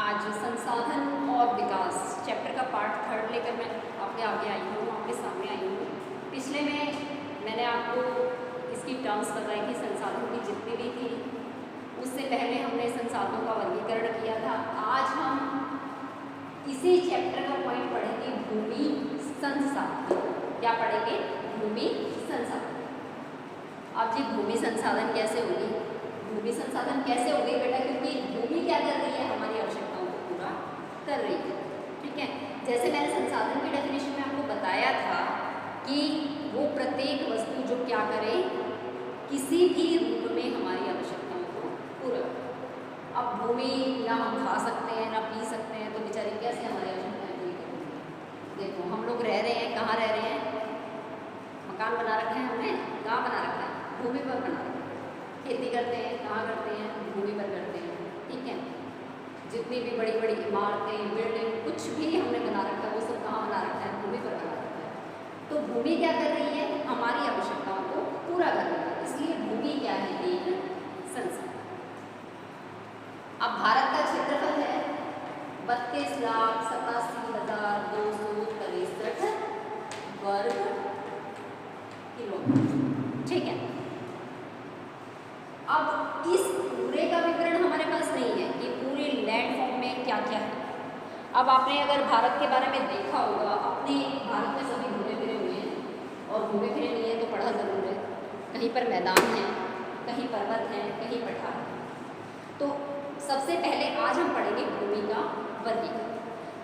आज संसाधन और विकास चैप्टर का पार्ट 3 लेकर मैं आपके आगे आई हूँ, आपके सामने आई हूँ। पिछले में मैंने आपको इसकी टर्म्स बताई थी, संसाधन की जितनी भी थी। उससे पहले हमने संसाधनों का वर्गीकरण किया था। आज हम इसी चैप्टर का पॉइंट पढ़ेंगे, भूमि संसाधन। क्या पढ़ेंगे? भूमि संसाधन। अब जी भूमि संसाधन कैसे होगी? भूमि संसाधन कैसे होगी बेटा? क्योंकि भूमि क्या कर रही है? हमारी आवश्यकताओं को पूरा कर रही है। ठीक है, जैसे मैंने संसाधन की डेफिनेशन में आपको बताया था कि वो प्रत्येक वस्तु जो क्या करे, किसी भी रूप में हमारी आवश्यकताओं को पूरा करे। अब भूमि ना हम खा सकते हैं ना पी सकते हैं, तो बेचारी कैसे हमारी आवश्यकताएं पूरी करेंगे? देखो हम लोग रह रहे हैं, कहाँ रह रहे हैं? मकान बना रखा है हमने, कहाँ बना रखा है? भूमि पर बना रखा है। खेती करते हैं, कहाँ करते हैं? भूमि पर करते हैं। ठीक है, जितनी भी बड़ी बड़ी इमारतें, बिल्डिंग, कुछ भी हमने बना रखा है, वो सब कहाँ बना रखा है? भूमि पर बना रखा है। तो भूमि क्या कर रही है? हमारी आवश्यकताओं को पूरा कर रही है। इसलिए भूमि क्या है? एक संसाधन। अब भारत का क्षेत्रफल है 32,87,263 वर्ग किलोमीटर। ठीक है, अब इस पूरे का विवरण हमारे पास नहीं है कि पूरे लैंड फॉर्म में क्या क्या है। अब आपने अगर भारत के बारे में देखा होगा, अपने भारत में सभी घूमे फिरे हुए हैं, और घूमे फिरे नहीं है तो पढ़ा जरूर है। कहीं पर मैदान है, कहीं पर्वत है, कहीं पठार है। तो सबसे पहले आज हम पढ़ेंगे भूमि का वर्गीकरण,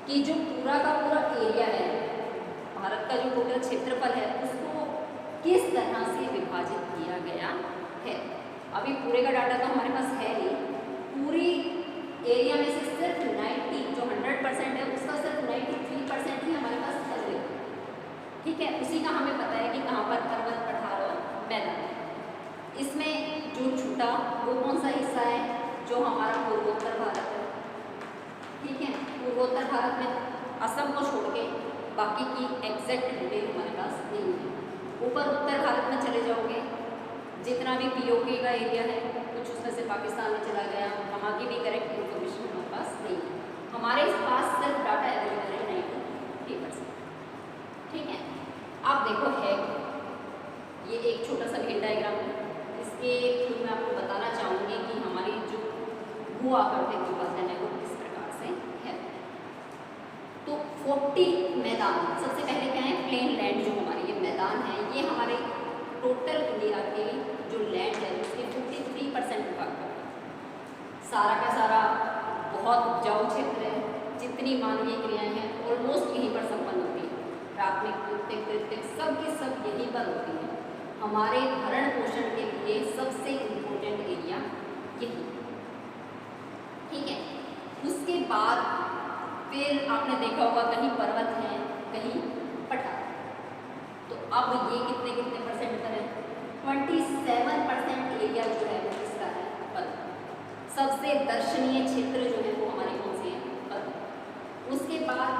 कि जो पूरा का पूरा एरिया है, भारत का जो टोटल क्षेत्रफल है, उसको किस तरह से विभाजित किया गया है। अभी पूरे का डाटा तो हमारे पास है नहीं। पूरी एरिया में से सिर्फ 90, जो 100% है, उसका सिर्फ 93% ही हमारे पास है। ठीक है, उसी का हमें पता है कि कहाँ पर पर्वत, पठार और मैदान है। इसमें जो छूटा वो कौन सा हिस्सा है? जो हमारा पूर्वोत्तर भारत है। ठीक है, पूर्वोत्तर भारत में असम को छोड़ के बाकी की एग्जैक्ट डिटेल हमारे पास नहीं है। ऊपर उत्तर भारत में चले जाओगे, जितना भी पीओके का एरिया है, कुछ उसमें से पाकिस्तान में चला गया, वहाँ की भी करेक्ट इन्फॉर्मेशन हमारे पास नहीं है। हमारे पास सिर्फ डाटा अवेलेबल है 93%। ठीक है, आप देखो है ये एक छोटा सा भेल डायग्राम है। इसके थ्रू मैं आपको बताना चाहूँगी कि हमारी जो भू आकृतिक विभाजन है वो किस प्रकार से है। तो 40 मैदान, सबसे पहले क्या है? प्लेन लैंड जो हमारी ये मैदान है, ये हमारे टोटल इंडिया के जो लैंड है उसके 53% विभाग करता है। सारा का सारा बहुत उपजाऊ क्षेत्र है। जितनी मानवीय क्रियाएं हैं ऑलमोस्ट यहीं पर संपन्न होती है। प्राथमिक, द्वितीयक, तृतीयक सब की सब यहीं पर होती है। हमारे भरण पोषण के लिए सबसे इम्पोर्टेंट एरिया यही। ठीक है, उसके बाद फिर आपने देखा होगा कहीं पर्वत है, कहीं पठार। तो अब ये कितने कितने परसेंट पर है? 27% एरिया जो है वो किसका है? पर्वत। सबसे दर्शनीय क्षेत्र जो है वो हमारे कौन से हैं? पर्वत। उसके बाद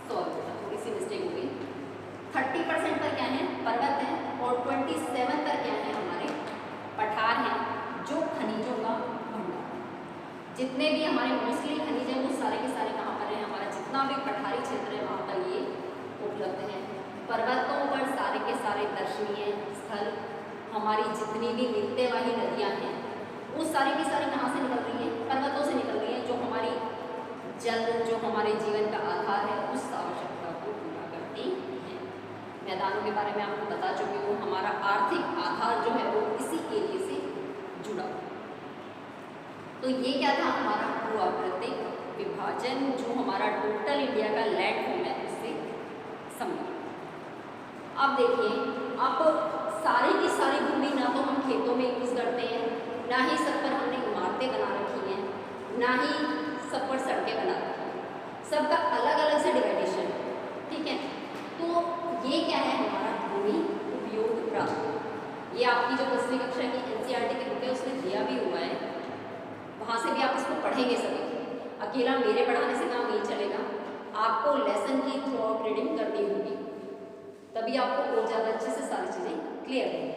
थोड़ी सी मिस्टेक हो गई, 30% पर क्या है? पर्वत है, और 27 पर क्या है? हमारे पठार हैं, जो खनिजों का भंडार। जितने भी हमारे मोस्टली खनिज हैं वो सारे के सारे कहाँ पर हैं? हमारा जितना भी पठारी क्षेत्र है वहाँ पर ये उपलब्ध है। पर्वतों पर सारे के सारे दर्शनीय स्थल, हमारी जितनी भी नित्यवाही नदियाँ हैं वो सारी की सारी कहाँ से निकल रही हैं? पर्वतों से निकल रही हैं, जो हमारी जल, जो हमारे जीवन का आधार है, उस आवश्यकता को पूरा करती हैं। मैदानों के बारे में आपको बता चुकी हूँ। हमारा आर्थिक आधार जो है वो इसी एरिया से जुड़ा। तो ये क्या था? हमारा भू-आकृतिक विभाजन, जो हमारा टोटल इंडिया का लैंड फॉर्म है उससे संबंधित। अब देखिए, अब सारी की सारी भूमि ना तो हम खेतों में यूज़ करते हैं, ना ही सब पर हमने इमारतें बना रखी हैं, ना ही सब पर सड़कें बना रखी हैं। सबका अलग अलग से डिवाइडेशन है। ठीक है, तो ये क्या है? हमारा भूमि उपयोग प्राप्त। ये आपकी जो 10वीं कक्षा की NCERT की बुक है उसमें दिया भी हुआ है, वहाँ से भी आप इसको पढ़ेंगे सभी। अकेला मेरे पढ़ाने से काम नहीं चलेगा, आपको लेसन की थ्रू आउट रीडिंग करनी होगी, तभी आपको और ज़्यादा अच्छे से सारी चीज़ें क्लियर होंगी।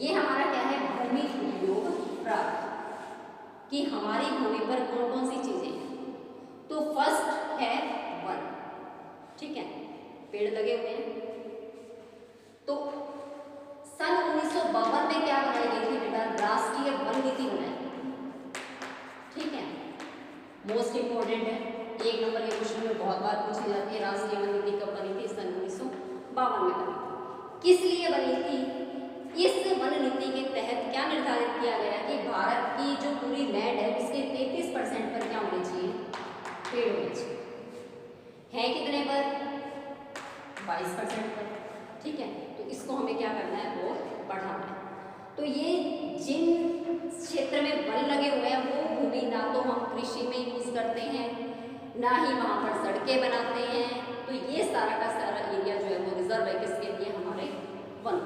ये हमारा क्या है? भूमि उपयोग प्राप्त, कि हमारी भूमि पर कौन कौन सी चीज़ें हैं। तो फर्स्ट है वन, ठीक है, पेड़ लगे हुए हैं। तो सन 1952 में क्या बनाई गई थी बेटा, राष्ट्रीय वन नीति बनाई गई, ठीक है, मोस्ट इंपॉर्टेंट है, 1 नंबर के क्वेश्चन में बहुत बार पूछी जाती है, राष्ट्रीय वन नीति कब बनी थी, सन 1952 में बनी थी। किस लिए बनी थी? इस वन नीति के तहत क्या निर्धारित किया गया कि भारत की जो पूरी लैंड है उसके 33% पर क्या होने चाहिए, पेड़ होने चाहिए। है कितने पर? 22% पर, ठीक है। तो इसको हमें क्या करना है, वो बढ़ाना है। तो ये जिन क्षेत्र में वन लगे हुए हैं वो भूमि ना तो हम कृषि में यूज करते हैं, ना ही वहाँ पर सड़कें बनाते हैं। तो ये सारा का सारा एरिया जो है वो रिजर्व है किसके लिए, हमारे वन,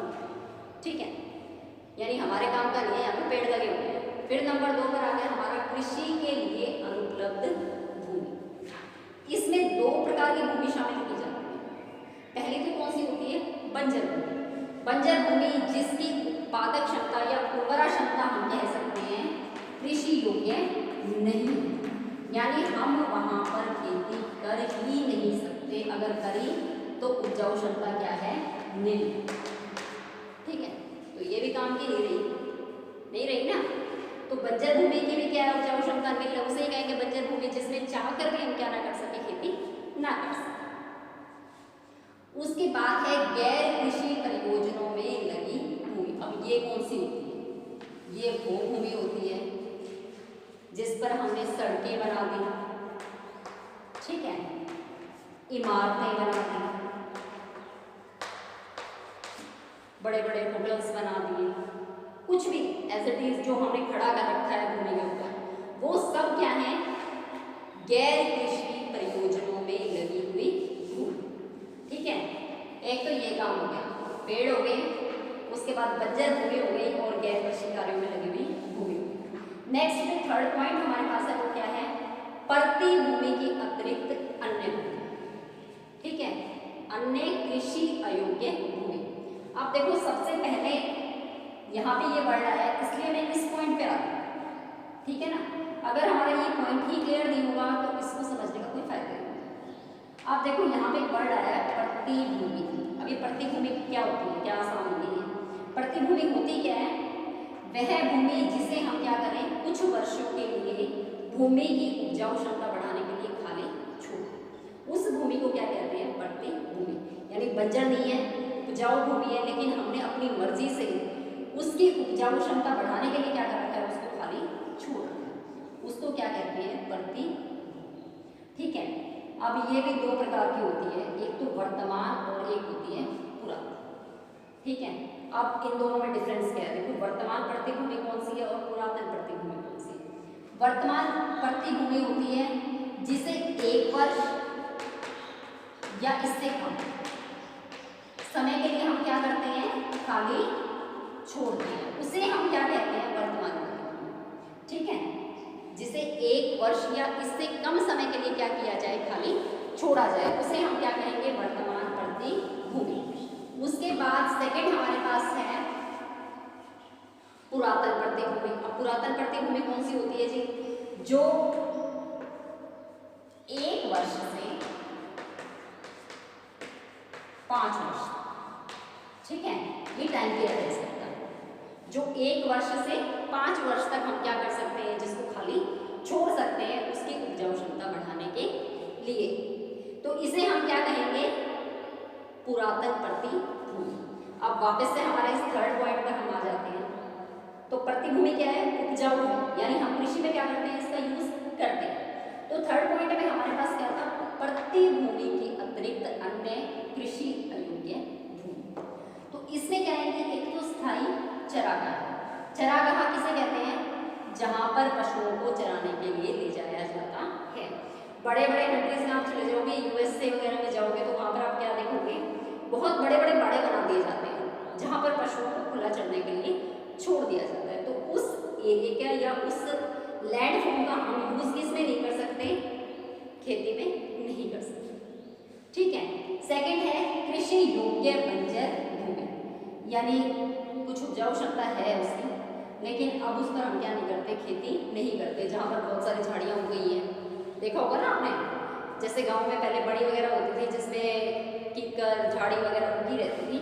ठीक है, यानी हमारे काम का नहीं है, यहाँ पे पेड़ लगे हुए हैं। फिर नंबर 2 पर आ गया हमारा कृषि के लिए अनुपलब्ध भूमि। इसमें 2 प्रकार की भूमि शामिल की जाती है। पहली तो कौन सी होती है, बंजर भूमि। बंजर भूमि जिसकी उत्पादक क्षमता या उर्वरा क्षमता हम कह सकते हैं कृषि योग्य नहीं, यानी हम वहाँ पर खेती कर ही नहीं सकते, अगर करें तो उपजाऊ क्षमता क्या है, नहीं, ठीक है। तो ये भी काम की नहीं रही ना। तो बंजर भूमि की भी क्या है, उपजाऊ क्षमता नहीं है, उसे ही कहेंगे बंजर भूमि जिसमें चाह कर भी हम क्या ना कर सके, खेती ना कर सके। उसके बाद है गैर कृषि परियोजनाओं में लगी भूमि। अब ये कौन सी होती है, ये वो भूमि होती है जिस पर हमने सड़कें बना दी, ठीक है, इमारतें बना दी, बड़े बड़े होटल्स बना दिए, कुछ भी एज इट इज जो हमने खड़ा कर रखा है भूमि के ऊपर, वो सब क्या है, गैर कृषि परियोजनाओं में लगी हुई भूमि, ठीक है। एक तो ये काम हो गया, पेड़ हो गए, उसके बाद बंजर भूमि हो गई और गैर कृषि कार्यों में लगी हुई भूमि। नेक्स्ट में थर्ड पॉइंट हमारे पास है वो क्या है, प्रति भूमि के अतिरिक्त अन्य भूमि, ठीक है, अन्य कृषि अयोग्य भूमि। आप देखो सबसे पहले यहाँ पे ये बढ़ रहा है, इसलिए मैं इस पॉइंट पे आ रही हूँ, ठीक है ना। अगर हमारा ये पॉइंट ही क्लियर नहीं होगा तो इसको समझने का कोई फायदा नहीं। आप देखो यहाँ पे बढ़ रहा है प्रतिभूमि। अब ये प्रतिभूमि क्या होती है, क्या आसान होती है? प्रतिभूमि होती क्या है, वह भूमि जिसे हम क्या करें, कुछ वर्षों के लिए भूमि की उपजाऊ क्षमता बढ़ाने के लिए खाली छोड़, उस भूमि को क्या कहते हैं, प्रतिभूमि। यानी बंजर नहीं है, उपजाऊ भूमि है, लेकिन हमने अपनी मर्जी से उसकी उपजाऊ क्षमता बढ़ाने के लिए क्या कर रखा है, उसको खाली छोड़ रखा है, उसको क्या कहते हैं, प्रतिभूमि, ठीक है। अब ये भी 2 प्रकार की होती है, एक तो वर्तमान और एक होती है पुरातन, ठीक है। अब इन दोनों में डिफरेंस क्या है, देखो वर्तमान प्रतिभूमि कौन सी है और पुरातन प्रतिभूमि कौन सी है। वर्तमान प्रतिभूमि होती है जिसे 1 वर्ष या इससे कम समय के लिए हम क्या करते हैं, खाली छोड़ते हैं, उसे हम क्या कहते हैं, वर्तमान प्रतिभूमि, ठीक है। जिसे 1 वर्ष या इससे कम समय के लिए क्या किया जाए, खाली छोड़ा जाए, उसे हम क्या कहेंगे, वर्तमान प्रतिभूमि। उसके बाद सेकंड हमारे पास है पुरातन प्रतिभूमि। अब पुरातन प्रतिभूमि कौन सी होती है जी, जो 1 वर्ष से 5 वर्ष, ठीक है, ये टाइम पीरियड है इसका, जो 1 वर्ष से 5 वर्ष तक हम क्या कर सकते हैं, जिसको खाली छोड़ सकते हैं उसकी उपजाऊ क्षमता बढ़ाने के लिए, तो इसे हम क्या कहेंगे, पुरातन प्रतिभूमि। अब वापस से हमारे इस थर्ड पॉइंट पर हम आ जाते हैं। तो प्रतिभूमि क्या है, उपजाऊ है, यानी हम कृषि में क्या करते हैं, इसका यूज करते हैं। तो थर्ड पॉइंट में हमारे पास क्या था, प्रतिभूमि के अतिरिक्त अन्य कृषि अयोग्य भूमि। तो इसमें क्या है कि एक तो स्थायी चरागाह, चरागाह किसे कहते हैं, जहां पर पशुओं को चराने के लिए ले जाया जाता है। बड़े बड़े कंट्रीज में आप चले जाओगे, यूएसए वगैरह में जाओगे तो वहां पर आप क्या देखोगे, बहुत बड़े बड़े बाड़े बना दिए जाते हैं जहां पर पशुओं को खुला चरने के लिए छोड़ दिया जाता है। तो उस एरिया का या उस लैंडफॉर्म का हम यूज किस में नहीं कर सकते, खेती में नहीं कर सकते, ठीक है। सेकंड है कृषि योग्य बंजर भूमि, यानी कुछ उपजाऊ क्षमता है उसकी, लेकिन अब उस पर हम क्या नहीं करते, खेती नहीं करते, जहाँ पर बहुत सारी झाड़ियाँ हो गई हैं, देखा होगा ना आपने, जैसे गांव में पहले बड़ी वगैरह होती थी जिसमें कीकर झाड़ी वगैरह उगी रहती थी,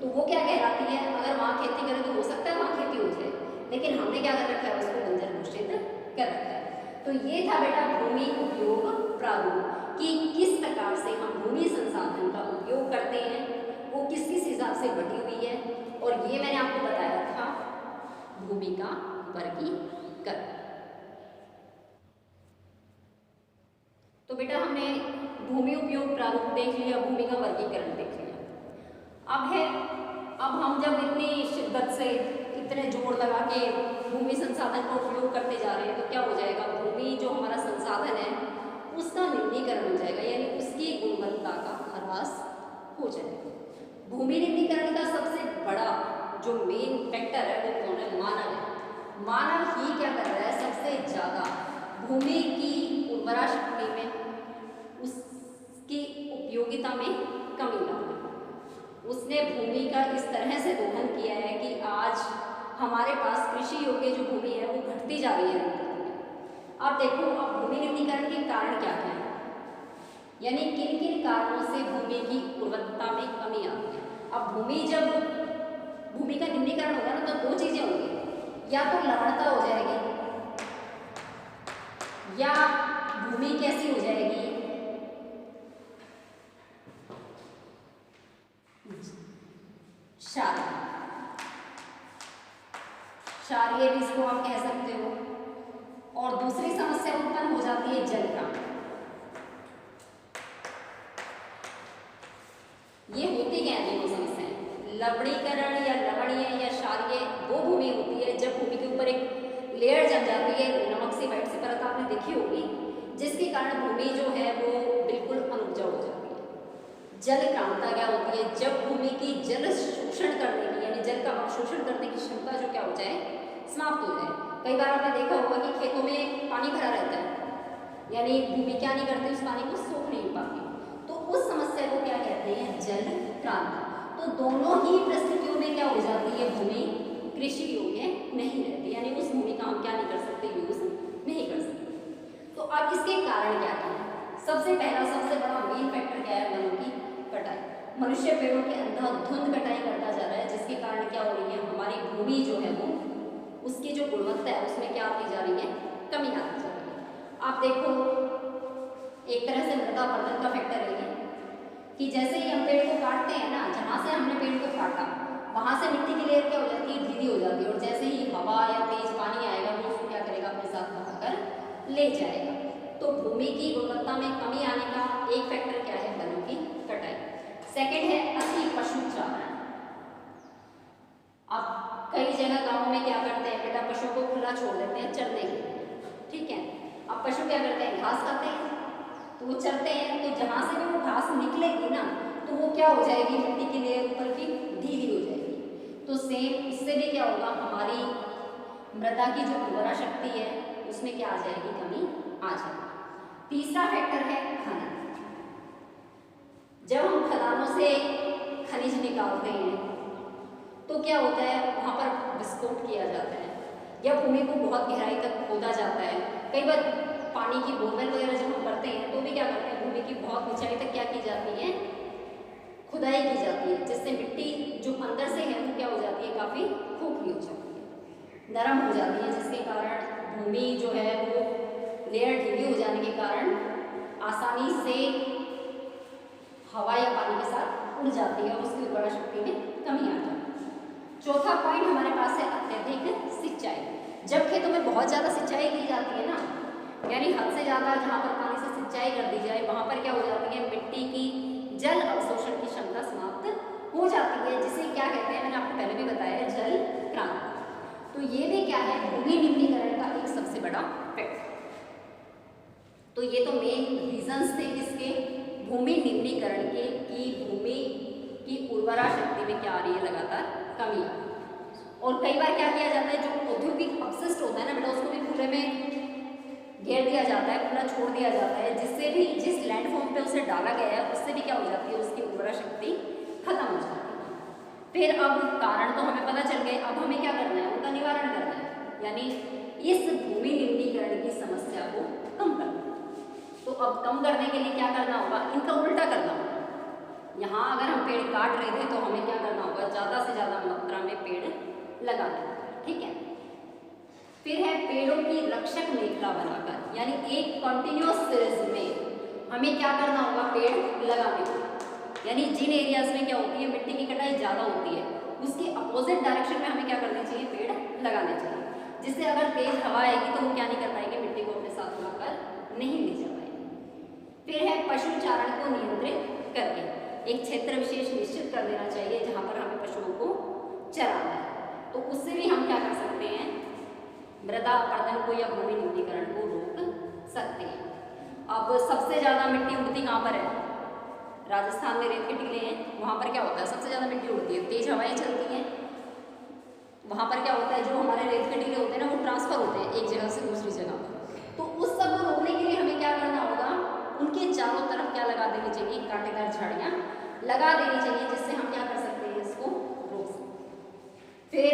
तो वो क्या कहलाती है, अगर वहाँ खेती करें तो हो सकता है वहाँ खेती हो जाए, लेकिन हमने क्या कर रखा है, उसको बंजर घोषित कर रखा है। तो ये था बेटा भूमि उपयोग प्रारूप, कि किस प्रकार से हम भूमि संसाधन का उपयोग करते हैं, वो किस किस हिसाब से बटी हुई है, और ये मैंने आपको बताया था भूमि का वर्गीकरण। तो बेटा हमने भूमि उपयोग प्रारूप देख लिया, भूमि का वर्गीकरण देख लिया। अब हम जब इतनी शिद्दत से इतने जोर लगा के भूमि संसाधन का उपयोग करते जा रहे हैं, तो क्या हो जाएगा, भूमि जो हमारा संसाधन है उसका निम्नीकरण हो जाएगा, यानी उसकी गुणवत्ता का ह्रास हो जाएगा। भूमि निम्नीकरण का सबसे बड़ा जो मेन फैक्टर है वो कौन है, मानव है। मानव ही क्या कर रहा है, सबसे ज़्यादा भूमि की उर्वरा शक्ति में, उसकी उपयोगिता में कमी ला रहा है। उसने भूमि का इस तरह से दोहन किया है कि आज हमारे पास कृषि योग्य जो भूमि है वो घटती जा रही है। अब देखो, अब भूमि निम्नीकरण के कारण क्या क्या है, यानी किन किन कारणों से भूमि की उर्वरता में कमी आती है। अब भूमि का निम्नीकरण होगा ना, तो दो चीजें होंगी, या तो लवणता हो जाएगी, या भूमि कैसी हो जाएगी, क्षारीय भी इसको आप कह सकते हो। और दूसरी समस्या उत्पन्न हो जाती है जल का। ये होती क्या है दोनों समस्याएं, लवणीकरण या लवणीय या क्षारीय, वो भूमि होती है जब भूमि के ऊपर एक लेयर जम जाती है, नमक सी व्हाइट सी परत आपने देखी होगी, जिसके कारण भूमि जो है वो बिल्कुल अनुपजाऊ हो जाती है। जल क्रांता क्या होती है, जब भूमि की जल शोषण करने की, यानी जल का अवशोषण करने की क्षमता जो क्या हो जाए, समाप्त हो जाए। कई बार आपने देखा होगा कि खेतों में पानी भरा रहता है, यानी भूमि क्या नहीं करती, उस पानी को सोख नहीं पाती, तो उस समस्या को क्या कहते हैं, जल क्रांति। तो दोनों ही परिस्थितियों में क्या हो जाती है, भूमि कृषि योग्य नहीं रहती, यानी उस भूमि का हम क्या नहीं कर सकते, यूज नहीं कर सकते। तो अब इसके कारण क्या है, सबसे पहला सबसे बड़ा मेन फैक्टर क्या है, वनों की कटाई। मनुष्य पेड़ों की अंधाधुंध कटाई करता जा रहा है, जिसके कारण क्या हो रही है, हमारी भूमि जो है वो, उसकी जो गुणवत्ता है उसमें क्या आती जा रही है, कमी आती जा रही है। आप देखो, एक तरह से मृदा अपरदन का फैक्टर है कि जैसे ही हम पेड़ को काटते हैं ना, जहाँ से हमने पेड़ को काटा वहाँ से मिट्टी की लेयर क्या हो जाती है, ढीली हो जाती है, और जैसे ही हवा या तेज पानी आएगा वो उसको क्या करेगा, अपने साथ बहाकर ले जाएगा। तो भूमि की गुणवत्ता में कमी आने का एक फैक्टर क्या है, वनों की कटाई। सेकेंड है अति पशुचारण। अब कई जगह गाँव में क्या करते हैं बेटा, पशुओं को खुला छोड़ देते हैं चरने के लिए, ठीक है। अब पशु क्या करते हैं, घास खाते हैं, तो वो चलते हैं, तो जहाँ से भी वो घास निकलेगी ना, तो वो क्या हो जाएगी, मिट्टी की लेयर ऊपर की ढीली हो जाएगी। तो सेम इससे भी क्या होगा, हमारी मृदा की जो उर्वरा शक्ति है उसमें क्या आ जाएगी, कमी आ जाएगी। तीसरा फैक्टर है खनन। जब हम खदानों से खनिज निकालते हैं तो क्या होता है, वहाँ पर विस्फोट किया जाता है, या भूमि को बहुत गहराई तक खोदा जाता है। कई बार पानी की बोरवेल वगैरह जब हम करते हैं तो भी क्या करते हैं, भूमि की बहुत ऊंचाई तक क्या की जाती है, खुदाई की जाती है, जिससे मिट्टी जो अंदर से है वो क्या हो जाती है, काफ़ी खोखली हो जाती है, नरम हो जाती है, जिसके कारण भूमि जो है वो लेयर ढीली हो जाने के कारण आसानी से हवा या पानी के साथ उड़ जाती है और उसकी उर्वरा शक्ति में कमी आ जाती है। चौथा पॉइंट हमारे पास है अत्यधिक सिंचाई। जब खेतों में बहुत ज़्यादा सिंचाई की जाती है ना, यानी हद से ज़्यादा जहाँ पर पानी से सिंचाई कर दी जाए, वहाँ पर क्या हो जाती है, मिट्टी की जल अवशोषण की क्षमता समाप्त हो जाती है, जिसे क्या कहते हैं, मैंने आपको पहले भी बताया, जल क्रांति। तो ये भी क्या है, भूमि निम्नीकरण का एक सबसे बड़ा फैक्टर। तो ये तो मेन रीजंस थे किसके, भूमि निम्नीकरण के, कि भूमि की उर्वरा शक्ति में क्या आ रही है, लगातार कमी। और कई बार क्या किया जाता है, जो औद्योगिक अपशिष्ट होता है ना बेटा, उसको भी खुले में घेर दिया जाता है, खुला छोड़ दिया जाता है, जिससे भी जिस लैंडफॉर्म पे उसे डाला गया है उससे भी क्या हो जाती है, उसकी उर्वरा शक्ति खत्म हो जाती है। फिर अब कारण तो हमें पता चल गए, अब हमें क्या करना है, उनका निवारण करना है, यानी इस भूमि निम्नीकरण की समस्या को कम करना है। अब कम करने के लिए क्या करना होगा, इनका उल्टा करना होगा। यहाँ अगर हम पेड़ काट रहे थे तो हमें क्या करना होगा, ज़्यादा से ज़्यादा मात्रा में पेड़ लगाना होगा, ठीक है। फिर है पेड़ों की रक्षक मेखला बनाकर, यानी एक कंटिन्यूअस सीरीज में हमें क्या करना होगा, पेड़ लगाने होंगे। यानी जिन एरियाज में क्या होती है, मिट्टी की कटाई ज़्यादा होती है, उसके अपोजिट डायरेक्शन में हमें क्या करने चाहिए, पेड़ लगाने चाहिए, जिससे अगर तेज हवा आएगी तो वो क्या नहीं कर पाएंगे, मिट्टी को अपने साथ उड़ाकर नहीं ले जा पाएंगे। फिर है पशु चारण को नियंत्रित करके, एक क्षेत्र विशेष निश्चित कर देना चाहिए जहाँ पर हमें पशुओं को चराना है। तो उससे भी हम क्या कर सकते हैं, मृदा अपरदन को या भूमि निम्नीकरण को रोक सकते हैं। अब सबसे ज़्यादा मिट्टी उड़ती कहाँ पर है, राजस्थान में रेत के टीले हैं, वहाँ पर क्या होता है, सबसे ज़्यादा मिट्टी उड़ती है, तेज हवाएं चलती हैं, वहाँ पर क्या होता है, जो हमारे रेत के टीले होते हैं ना, वो ट्रांसफर होते हैं एक जगह से दूसरी जगह पर। तो उस सब को रोकने के लिए हमें क्या करना होगा, उनके चारों तरफ क्या लगा देनी चाहिए, कांटेदार झाड़ियाँ लगा देनी चाहिए, जिससे हम क्या कर सकते हैं, इसको रोक सकते हैं। फिर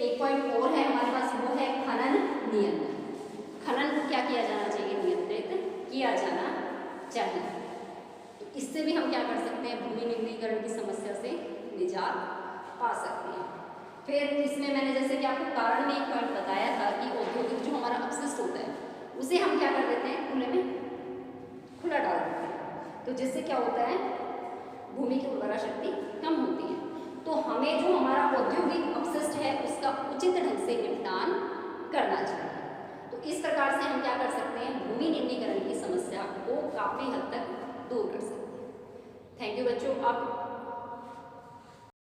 एक पॉइंट और है हमारे पास, वो है खनन नियंत्रण। खनन को क्या किया जाना चाहिए, नियंत्रित किया जाना चाहिए। तो इससे भी हम क्या कर सकते हैं, भूमि निम्नीकरण की समस्या से निजात पा सकते हैं। फिर इसमें मैंने जैसे कि आपको कारण में एक पॉइंट बताया था कि औद्योगिक जो हमारा अपशिष्ट होता है उसे हम क्या कर देते हैं, खुले में खुला डाल देते हैं, तो जिससे क्या होता है, भूमि की उर्वरा शक्ति कम होती है। तो हमें जो हमारा औद्योगिक अपशिष्ट है उसका उचित ढंग से निपटान करना चाहिए। तो इस प्रकार से हम क्या कर सकते हैं, भूमि निम्नीकरण की समस्या को काफ़ी हद तक दूर कर सकते हैं। थैंक यू बच्चों। आप